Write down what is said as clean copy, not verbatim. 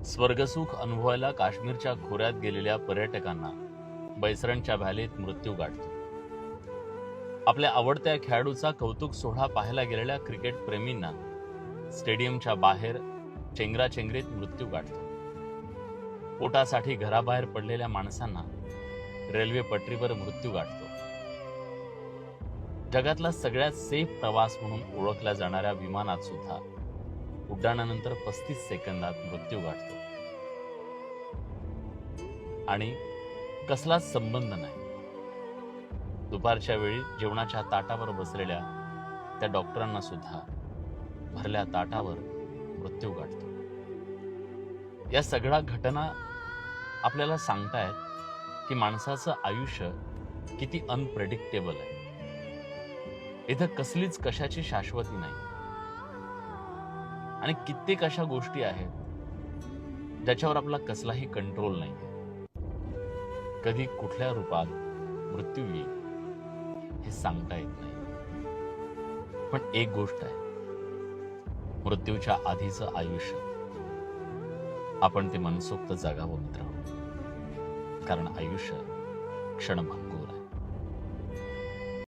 स्वर्गसुख अनुभवायला काश्मीरच्या खोऱ्यात गेलेल्या पर्यटकांना बैसरणच्या व्हॅलीत मृत्यू गाठतो. आपल्या आवडत्या खेळाडूचा कौतुक सोहळा पाहायला गेलेल्या क्रिकेट प्रेमींना स्टेडियमच्या बाहेर चेंगराचेंगरीत मृत्यू गाठतो. पोटासाठी घराबाहेर पडलेल्या माणसांना रेल्वे पटरीवर मृत्यू गाठतो. जगातला सगळ्यात सेफ प्रवास म्हणून ओळखल्या जाणाऱ्या विमानात सुद्धा उड्डाणानंतर 35 सेकंदात मृत्यू गाठतो. आणि कसलाच संबंध नाही. दुपारच्या वेळी जेवणाच्या ताटावर बसलेल्या त्या डॉक्टरांना सुद्धा भरल्या ताटावर मृत्यू गाठतो. या सगळ्या घटना आपल्याला सांगतायत की माणसाचं आयुष्य किती अनप्रेडिक्टेबल आहे. इथं कसलीच कशाची शाश्वती नाही. आणि कित्येक अशा गोष्टी आहेत ज्याच्यावर आपला कसलाही कंट्रोल नाही. कधी कुठल्या रूपात मृत्यू येईल हे सांगता येत नाही. पण एक गोष्ट आहे, मृत्यूच्या आधीचं आयुष्य आपण ते मनसोक्त जगावं मित्र, कारण आयुष्य क्षणभंगूर आहे.